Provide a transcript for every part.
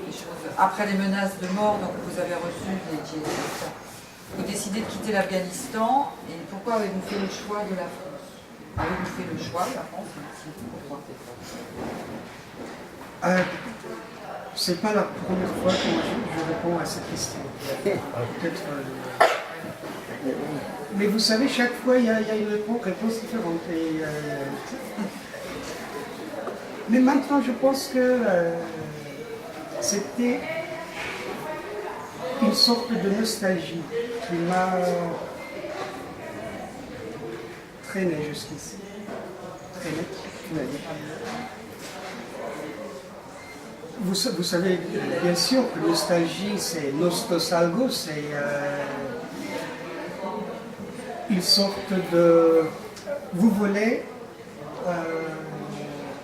des choses. Après les menaces de mort donc, que vous avez reçues des djihadistes, vous décidez de quitter l'Afghanistan. Et pourquoi avez-vous fait le choix de la France? Avez-vous fait le choix de la France? Pourquoi? C'est pas la première fois que je réponds à cette question. Peut-être. Mais vous savez, chaque fois, il y a une réponse différente. Mais maintenant, je pense que c'était une sorte de nostalgie qui m'a traîné jusqu'ici. Traîné. Vous savez, bien sûr, que nostalgie, c'est nostosalgo, c'est une sorte de... Vous voulez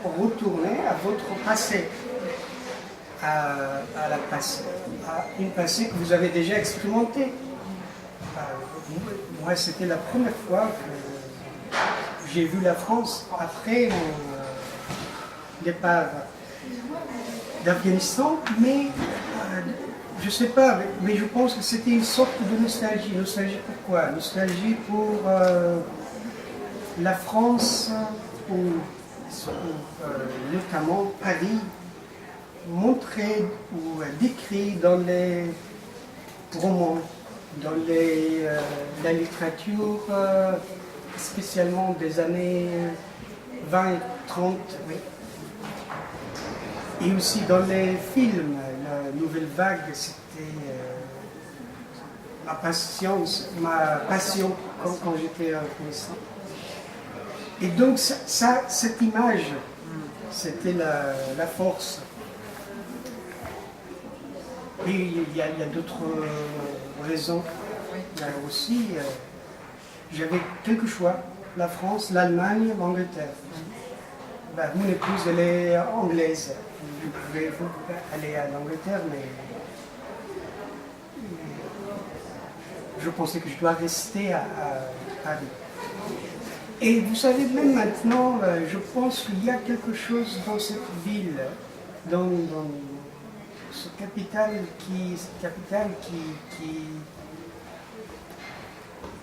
retourner à votre passé, à une passé que vous avez déjà expérimenté. Moi, c'était la première fois que j'ai vu la France après mon départ d'Afghanistan, mais je ne sais pas, mais je pense que c'était une sorte de nostalgie. Nostalgie pourquoi? Nostalgie pour la France, ou notamment Paris, montré ou décrit dans les romans, dans la littérature, spécialement des années 20 et 30, oui. Et aussi dans les films, la nouvelle vague, c'était ma passion quand j'étais adolescent. Et donc cette image, c'était la force. Et il y a d'autres raisons. Aussi, j'avais quelques choix, la France, l'Allemagne, l'Angleterre. Mon épouse, elle est anglaise. Vous pouvez aller à l'Angleterre, mais je pensais que je dois rester à Paris. Et vous savez, même maintenant, je pense qu'il y a quelque chose dans cette ville, dans ce capitale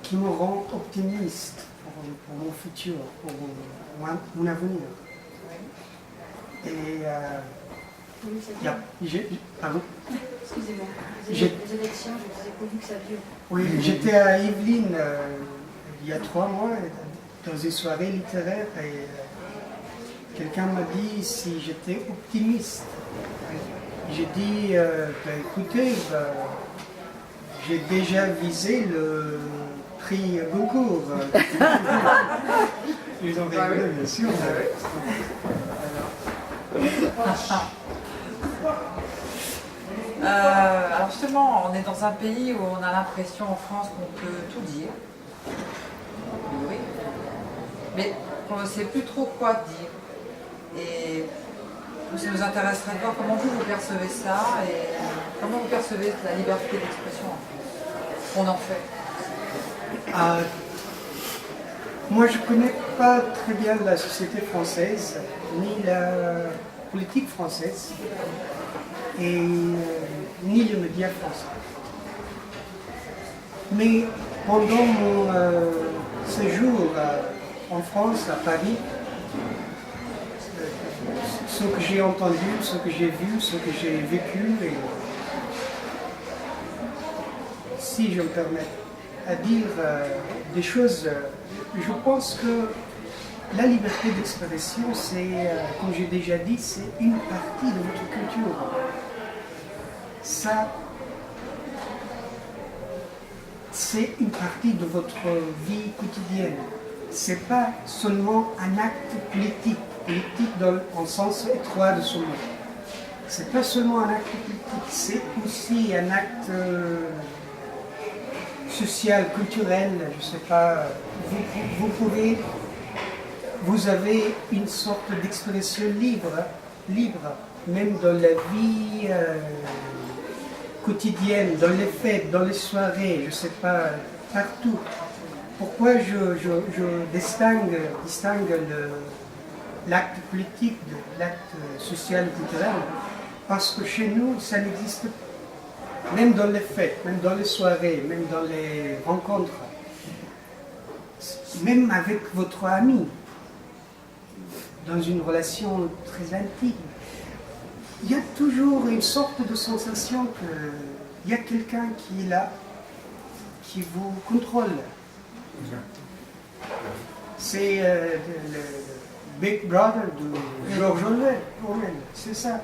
qui me rend optimiste pour mon futur, pour mon avenir. Et pardon. Excusez-moi, les élections, je vous ai connu que ça dure. Oui, j'étais à Yvelines il y a 3 mois dans une soirée littéraire et quelqu'un m'a dit si j'étais optimiste. J'ai dit, écoutez, j'ai déjà visé le prix Goncourt. Ils ont rigolé, bien sûr. Alors justement, on est dans un pays où on a l'impression en France qu'on peut tout dire. Oui. Mais on ne sait plus trop quoi dire. Et ça nous intéresserait de voir comment vous percevez ça et comment vous percevez la liberté d'expression en France. Qu'on en fait. Moi, je ne connais pas très bien la société française, ni la politique française, et ni les médias français. Mais pendant mon séjour en France, à Paris, ce que j'ai entendu, ce que j'ai vu, ce que j'ai vécu, et si je me permets à dire des choses, je pense que la liberté d'expression, c'est, comme j'ai déjà dit, c'est une partie de votre culture. Ça, c'est une partie de votre vie quotidienne. C'est pas seulement un acte politique en sens étroit de ce mot. C'est pas seulement un acte politique, c'est aussi un acte social, culturel, je sais pas. Vous avez une sorte d'expression libre, même dans la vie quotidienne, dans les fêtes, dans les soirées, je sais pas, partout. Pourquoi je distingue l'acte politique de l'acte social et culturel? Parce que chez nous, ça n'existe pas. Même dans les fêtes, même dans les soirées, même dans les rencontres, même avec votre ami, dans une relation très intime, il y a toujours une sorte de sensation qu'il y a quelqu'un qui est là, qui vous contrôle. C'est le Big Brother de George Orwell, c'est ça.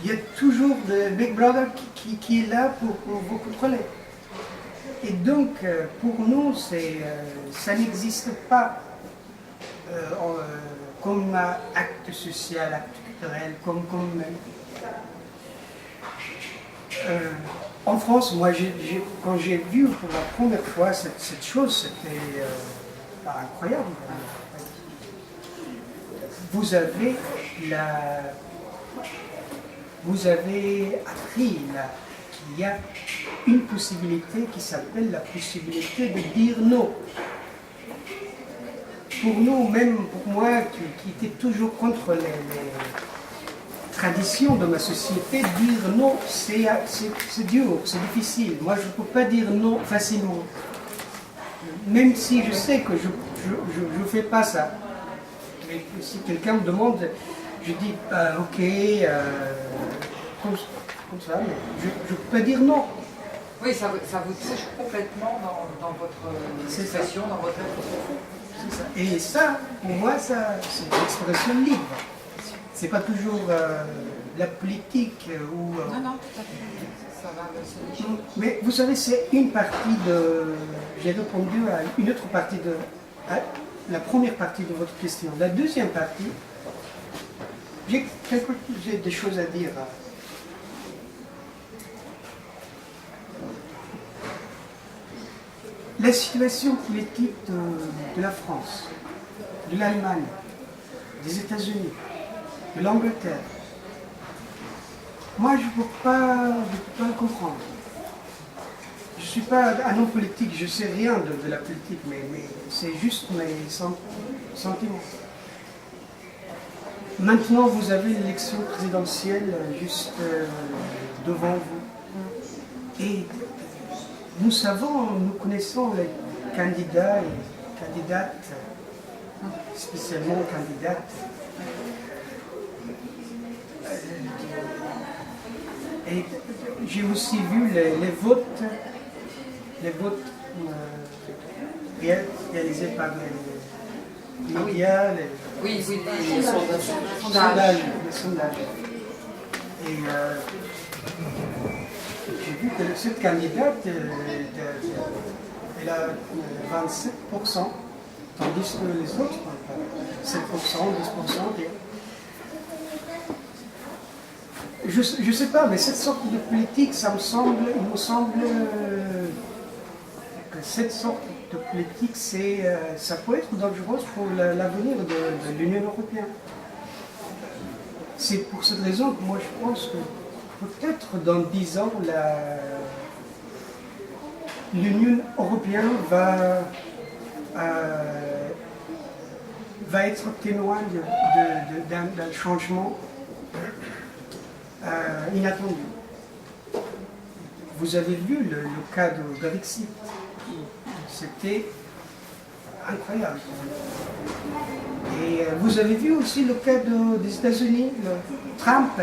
Il y a toujours le Big Brother qui est là pour vous contrôler. Et donc, pour nous, ça n'existe pas comme acte social, acte culturel, en France, moi, quand j'ai vu pour la première fois cette chose, c'était incroyable. Vous avez appris qu'il y a une possibilité qui s'appelle la possibilité de dire non. Pour nous, même pour moi, qui était toujours contre les traditions de ma société, dire non, c'est dur, c'est difficile. Moi, je ne peux pas dire non facilement. Même si je sais que je ne fais pas ça. Mais si quelqu'un me demande, je dis ok, comme ça, mais je peux pas dire non. Oui, ça vous touche complètement dans votre expression, dans votre réflexion. Et ça, pour moi, c'est l'expression libre. C'est pas toujours la politique ou... Non, tout à fait. Ça va se déchirer. Mais vous savez, c'est une partie de... J'ai répondu à une autre partie de... à la première partie de votre question. La deuxième partie, j'ai des choses à dire. La situation politique de la France, de l'Allemagne, des États-Unis, de l'Angleterre, moi je ne peux pas le comprendre. Je ne suis pas un homme politique, je ne sais rien de la politique, mais c'est juste mes sentiments. Maintenant, vous avez l'élection présidentielle juste devant vous. Et nous connaissons les candidats et candidates, spécialement candidates. Et j'ai aussi vu les votes réalisés par les médias, les sondages. Et j'ai vu que cette candidate, elle a 27%, tandis que les autres, 7%, 10%. Je ne sais pas, mais cette sorte de politique, il me semble que cette sorte de politique, ça peut être dangereux pour l'avenir de l'Union européenne. C'est pour cette raison que moi je pense que peut-être dans 10 ans, l'Union européenne va être témoin d'un changement inattendu. Vous avez vu le cas de Brexit. C'était incroyable. Et vous avez vu aussi le cas des États-Unis, Trump.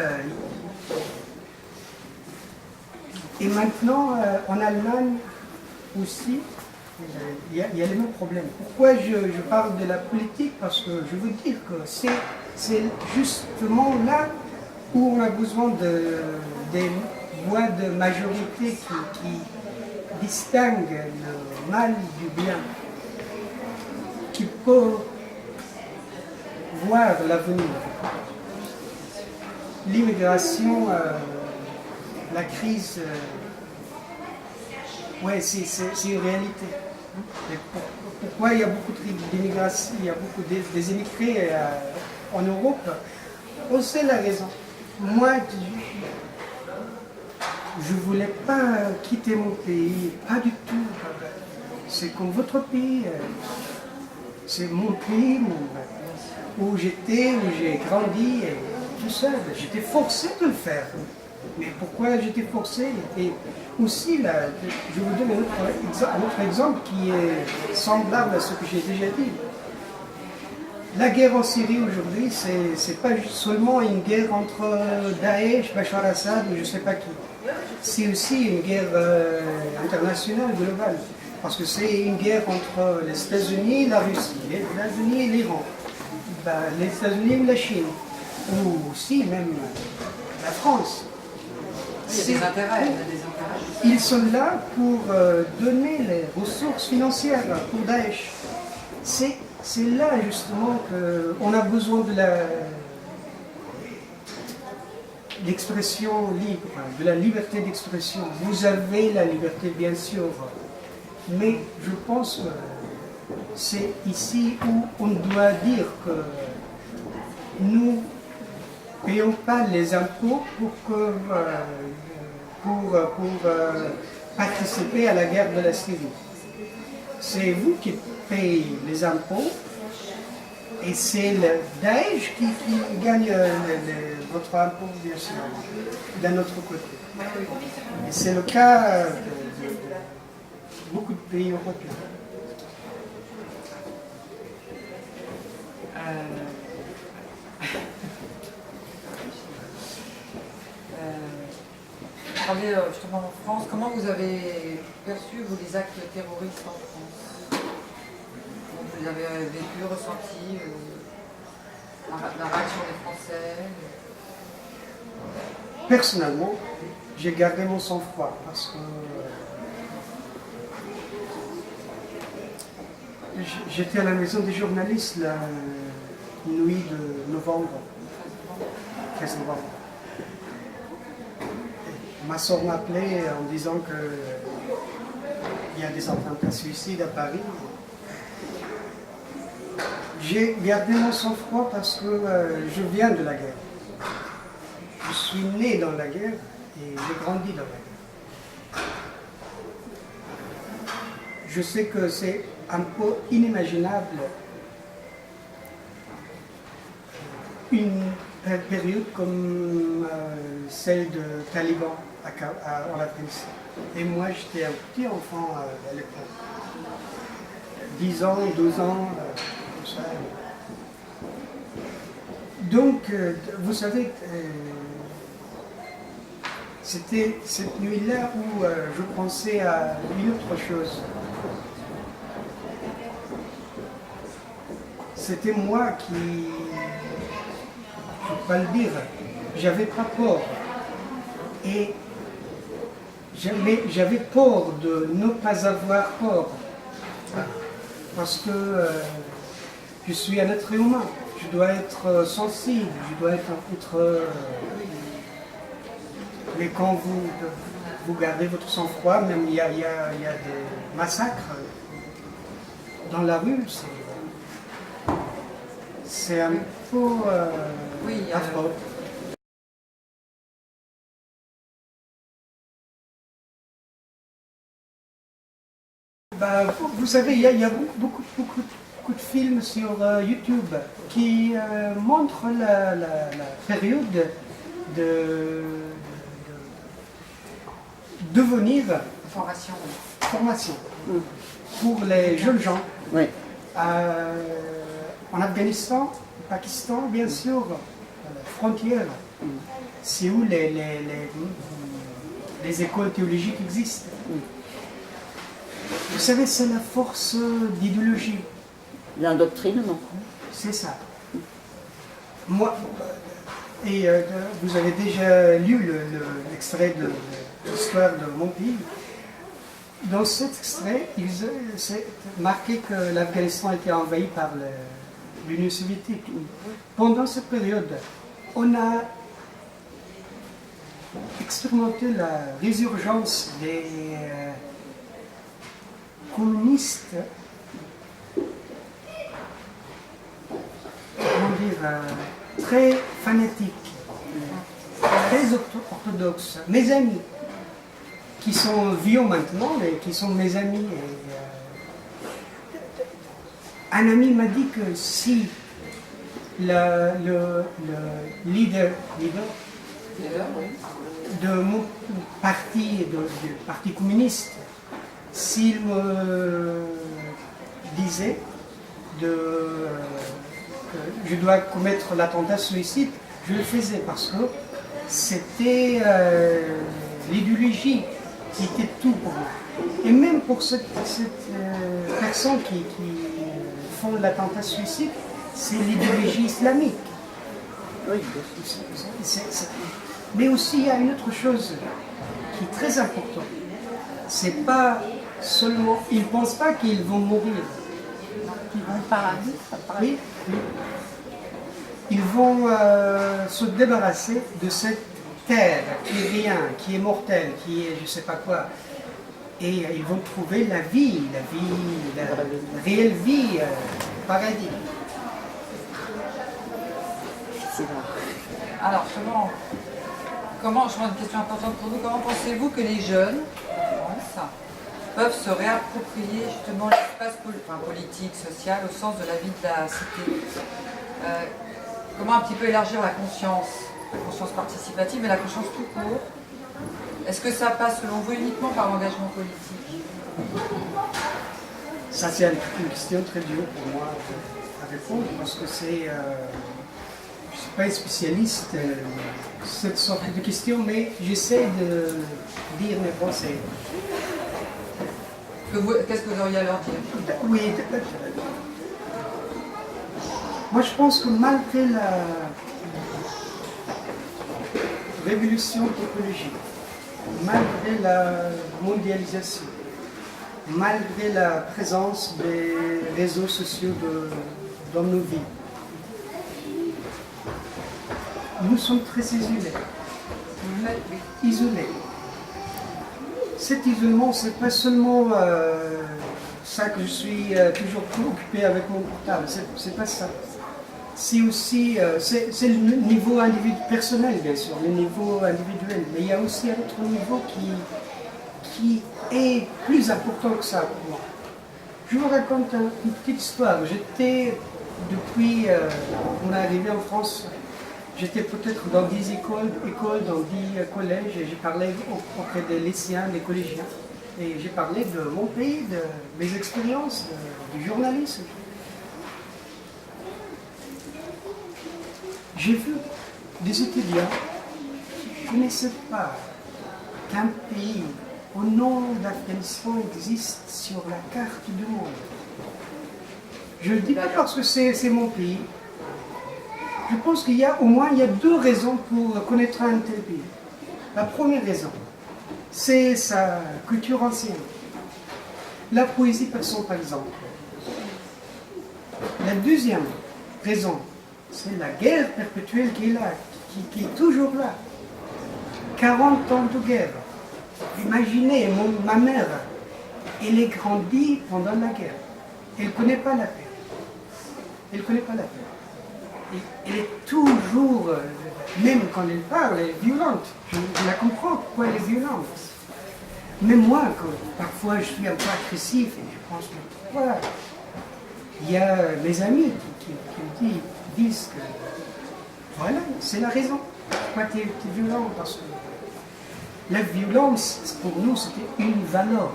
Et maintenant, en Allemagne aussi, il y a les mêmes problèmes. Pourquoi je parle de la politique? Parce que je veux dire que c'est justement là où on a besoin des voix de majorité qui distinguent le mal du bien, qui peut voir l'avenir. L'immigration, la crise, ouais, c'est une réalité. Et pourquoi il y a beaucoup d'immigration, il y a beaucoup des immigrés en Europe? On sait la raison. Moi, je ne voulais pas quitter mon pays, pas du tout. C'est comme votre pays, c'est mon pays où j'étais, où j'ai grandi. tout seul. J'étais forcé de le faire. Mais pourquoi j'étais forcé? Et aussi, là, je vous donne un autre exemple qui est semblable à ce que j'ai déjà dit. La guerre en Syrie aujourd'hui, c'est pas seulement une guerre entre Daesh, Bachar al-Assad ou je ne sais pas qui. C'est aussi une guerre internationale, globale. Parce que c'est une guerre entre les États-Unis et la Russie, les États-Unis et l'Iran, les États-Unis et la Chine, ou aussi même la France. Il y a des intérêts, il y a des intérêts. Ils sont là pour donner les ressources financières pour Daesh. C'est là justement qu'on a besoin de l'expression libre, de la liberté d'expression. Vous avez la liberté bien sûr, mais je pense que c'est ici où on doit dire que nous ne payons pas les impôts pour participer à la guerre de la Syrie. C'est vous qui payez les impôts et c'est le Daesh qui gagne votre impôt, bien sûr, d'un autre côté. Et c'est le cas de beaucoup de pays européens. Parlez justement en France, comment vous avez perçu, vous, les actes terroristes en France? Donc, vous avez vécu, ressenti la réaction des Français? Personnellement, j'ai gardé mon sang-froid parce que j'étais à la maison des journalistes la nuit de novembre, 13 novembre. Ma soeur m'a appelé en disant qu'il y a des attentats suicides à Paris. J'ai gardé mon sang-froid parce que je viens de la guerre. Je suis né dans la guerre et j'ai grandi dans la guerre. Je sais que c'est un peu inimaginable une période comme celle de Taliban en Afghanistan. Et moi, j'étais un petit enfant à l'époque. 10 ans, 12 ans, comme ça. Donc, vous savez, c'était cette nuit-là où je pensais à une autre chose. C'était moi qui, je ne peux pas le dire, j'avais pas peur. Et j'avais peur de ne pas avoir peur. Parce que je suis un être humain. Je dois être sensible, je dois être mais quand vous gardez votre sang-froid, même il y a des massacres dans la rue, c'est un peu affreux. Vous savez, il y a beaucoup de films sur YouTube qui montrent la période de devenir formation pour les jeunes gens. Oui. En Afghanistan, au Pakistan, bien sûr, frontière, c'est où les écoles théologiques existent. Vous savez, c'est la force d'idéologie. L'endoctrinement. C'est ça. Moi, et vous avez déjà lu l'extrait de l'histoire de mon pays. Dans cet extrait, c'est marqué que l'Afghanistan a été envahi par l'Union soviétique. Pendant cette période, on a expérimenté la résurgence des communistes, comment dire, très fanatiques, très orthodoxes. Mes amis, qui sont vieux maintenant, mais qui sont mes amis. Un ami m'a dit que si le leader Leader, oui. de mon parti, du Parti communiste, s'il me disait que je dois commettre l'attentat suicide, je le faisais parce que c'était l'idéologie qui était tout pour moi. Et même pour cette personne qui font l'attentat suicide, c'est l'idéologie islamique. Oui, Mais aussi, il y a une autre chose qui est très importante. C'est pas seulement, ils ne pensent pas qu'ils vont mourir. ils vont au paradis, ça paraît. Oui, oui. Ils vont se débarrasser de cette terre qui est rien, qui est mortelle, qui est je ne sais pas quoi. Et ils vont trouver la réelle vie, paradis. C'est vrai. Alors, je vois une question importante pour vous. Comment pensez-vous que les jeunes en France peuvent se réapproprier justement l'espace politique, social, au sens de la vie de la cité? Comment un petit peu élargir la conscience participative et la conscience tout court? Est-ce que ça passe selon vous uniquement par l'engagement politique? Ça, c'est une question très dure pour moi à répondre parce que c'est. Je ne suis pas un spécialiste de cette sorte de questions, mais j'essaie de dire mes pensées. Qu'est-ce que vous auriez à leur dire? Oui, moi je pense que malgré la révolution technologique, malgré la mondialisation, malgré la présence des réseaux sociaux dans nos vies, nous sommes très isolés. Isolés. Cet isolement, ce n'est pas seulement ça que je suis toujours occupé avec mon portable, c'est pas ça. C'est aussi, c'est le niveau personnel bien sûr, le niveau individuel, mais il y a aussi un autre niveau qui est plus important que ça pour moi. Je vous raconte une petite histoire. J'étais, depuis mon arrivée en France, j'étais peut-être dans 10 écoles, dans 10 collèges, et j'ai parlé auprès des lycéens, des collégiens. Et j'ai parlé de mon pays, de mes expériences, du journalisme. J'ai vu des étudiants qui ne connaissaient pas qu'un pays au nom d'Afghanistan existe sur la carte du monde. Je ne le dis pas parce que c'est mon pays. Je pense qu'il y a au moins deux raisons pour connaître un tel pays. La première raison, c'est sa culture ancienne. La poésie persane, par exemple. La deuxième raison, c'est la guerre perpétuelle qui est là, qui est toujours là. 40 ans de guerre. Imaginez, ma mère, elle est grandie pendant la guerre. Elle ne connaît pas la paix. Elle ne connaît pas la paix. Elle est toujours, même quand elle parle, elle est violente. Je la comprends pourquoi elle est violente. Même moi, parfois je suis un peu agressif et je pense que pourquoi. Il y a mes amis qui me disent que voilà, c'est la raison. Pourquoi tu es violent? Parce que la violence, pour nous, c'était une valeur.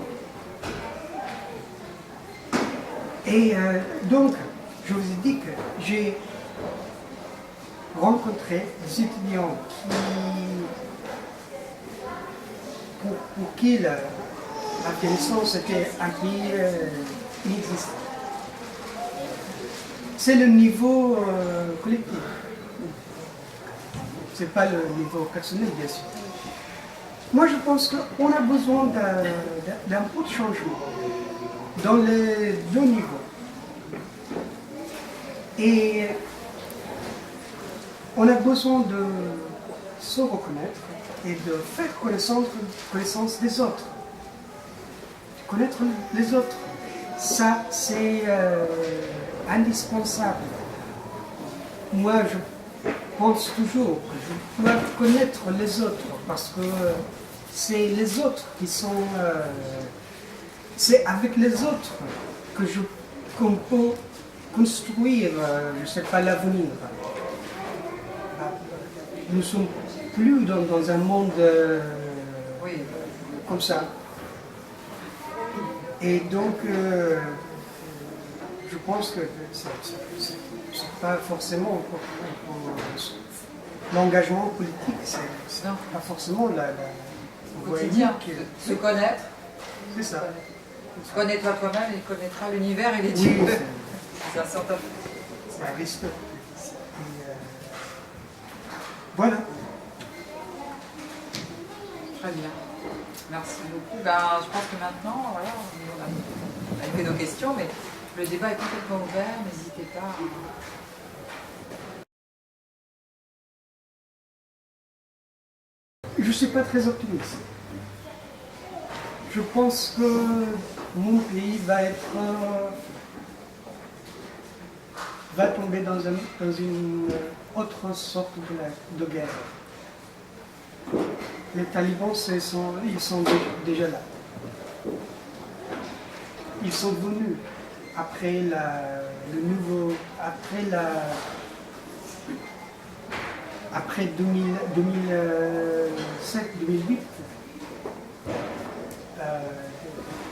Et donc, je vous ai dit que j'ai rencontré des étudiants pour qui l'Afghanistan c'était un pays inexistant. C'est le niveau collectif. Ce n'est pas le niveau personnel, bien sûr. Moi, je pense qu'on a besoin d'un peu de changement dans les deux niveaux. Et on a besoin de se reconnaître et de faire connaissance des autres. Connaître les autres, ça c'est indispensable. Moi, je pense toujours que je dois connaître les autres parce que c'est les autres qui sont... c'est avec les autres qu'on peut construire, je ne sais pas, l'avenir. nous ne sommes plus dans un monde Oui. comme ça. Et donc, je pense que c'est pas forcément l'engagement politique, c'est Non. pas forcément Au quotidien, se connaître. C'est ça. Connais-toi toi-même et connaîtra l'univers et les Oui, dieux. c'est- C'est un certain... c'est Aristote. Et, voilà. Très bien. Merci beaucoup. Ben, je pense que maintenant, voilà, on a fait nos questions, mais le débat est complètement ouvert. N'hésitez pas. Je ne suis pas très optimiste. Je pense que mon pays va tomber dans une autre sorte de guerre. Les talibans, ils sont déjà là. Ils sont venus après après 2007-2008.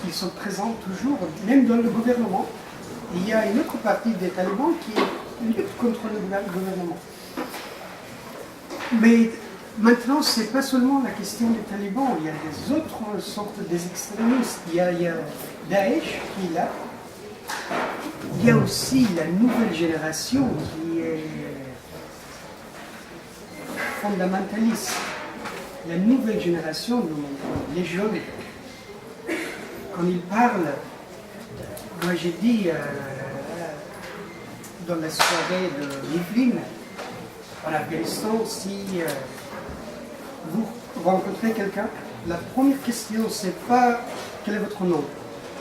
Ils sont présents toujours, même dans le gouvernement. Il y a une autre partie des talibans qui lutte contre le gouvernement. Mais maintenant, ce n'est pas seulement la question des talibans, il y a des autres sortes des extrémistes. Il y a Daesh qui est là. Il y a aussi la nouvelle génération qui est fondamentaliste. La nouvelle génération, les jeunes, quand ils parlent, moi j'ai dit dans la soirée de Yvelines, en Afghanistan, si vous rencontrez quelqu'un, la première question, c'est pas quel est votre nom,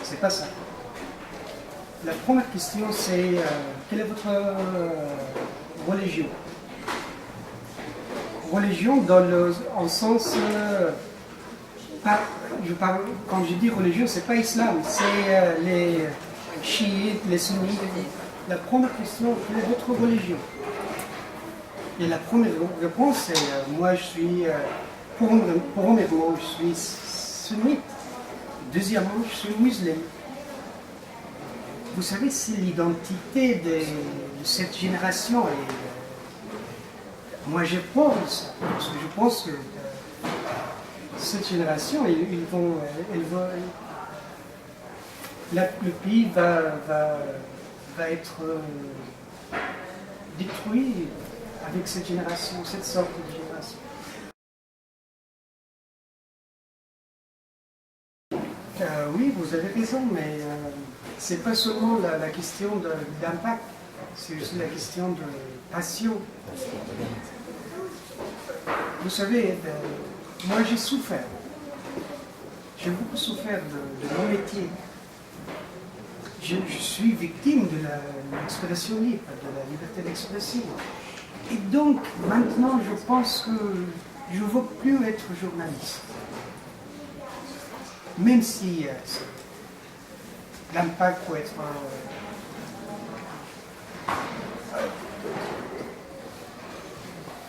c'est pas ça. La première question, c'est quelle est votre religion. Religion en sens quand je dis religion, c'est pas islam, c'est les chiites, les sunnites. La première question, quelle est votre religion? Et la première réponse, c'est moi je suis, premièrement, je suis sunnite. Deuxièmement, je suis musulman. Vous savez, c'est l'identité de cette génération. Et moi j'ai peur de ça, parce que je pense que cette génération, le pays va être détruit avec cette génération, cette sorte de génération. Oui, vous avez raison, mais c'est pas seulement la question d'impact, c'est aussi la question de passion. Vous savez, moi j'ai souffert. J'ai beaucoup souffert de mon métier. Je suis victime de l'expression libre, de la liberté d'expression. Et donc, maintenant, je pense que je ne veux plus être journaliste. Même si l'impact peut être...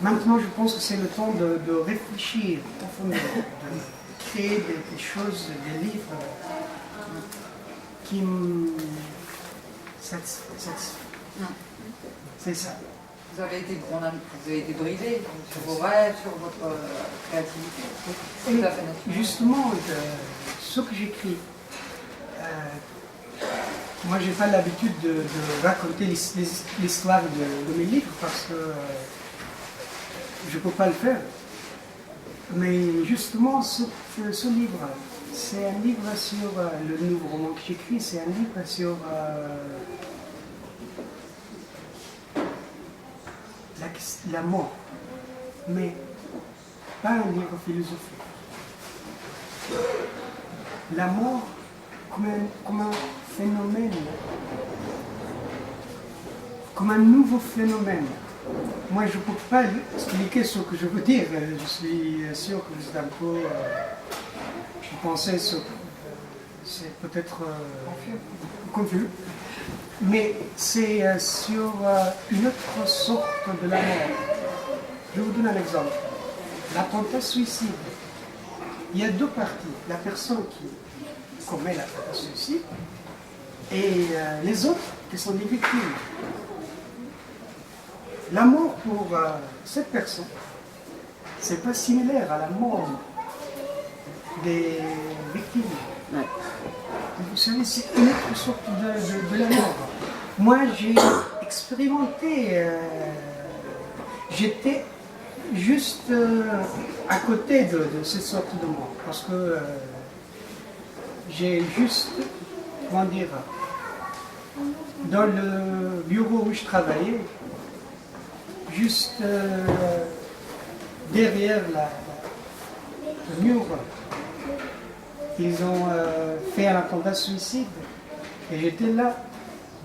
Maintenant, je pense que c'est le temps de réfléchir profondément, de créer des choses, des livres qui me satisfont. C'est ça. Vous avez été bridé sur vos rêves, sur votre créativité. C'est tout à fait naturel. Justement, ce que j'écris, moi j'ai pas l'habitude de raconter l'histoire de mes livres parce que je ne peux pas le faire. Mais justement, ce livre, c'est un livre sur le nouveau roman que j'écris, c'est un livre sur la mort, mais pas un livre philosophique. La mort comme un phénomène, comme un nouveau phénomène. Moi, je ne peux pas expliquer ce que je veux dire. Je suis sûr que vous êtes un peu... je pensais que c'est peut-être confus. Mais c'est sur une autre sorte de la mort. Je vous donne un exemple. L'attentat suicide. Il y a deux parties. La personne qui commet l'attentat suicide et les autres qui sont des victimes. La mort pour cette personne, c'est pas similaire à la mort des victimes. Ouais. Vous savez, c'est une autre sorte de la mort. Moi, j'ai expérimenté, j'étais juste à côté de cette sorte de mort, parce que j'ai juste, comment dire, dans le bureau où je travaillais, juste derrière le mur, ils ont fait un attentat suicide. Et j'étais là,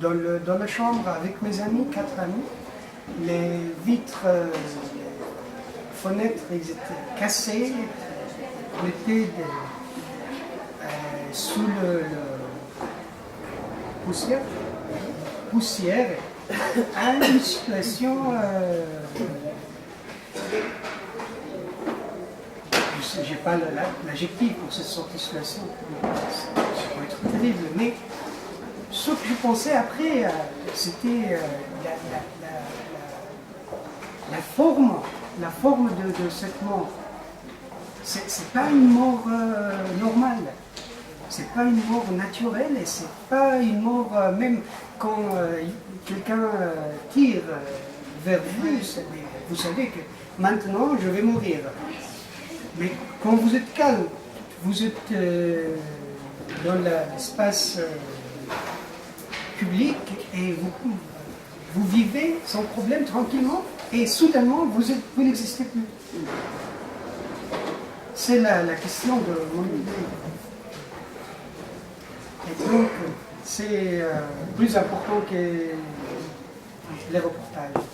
dans la chambre, avec mes amis, 4 amis. Les vitres, les fenêtres, ils étaient cassées. On était sous le poussière, à une situation... je n'ai pas l'adjectif pour cette sorte de situation. Ça peut être terrible, mais ce que je pensais après, c'était la forme de cette mort. C'est pas une mort normale, c'est pas une mort naturelle, et c'est pas une mort, même quand quelqu'un tire vers vous savez que maintenant je vais mourir. Mais quand vous êtes calme, vous êtes dans l'espace public et vous vivez sans problème, tranquillement, et soudainement vous n'existez plus. C'est la question de mon idée. Et donc, c'est plus important que les reportages.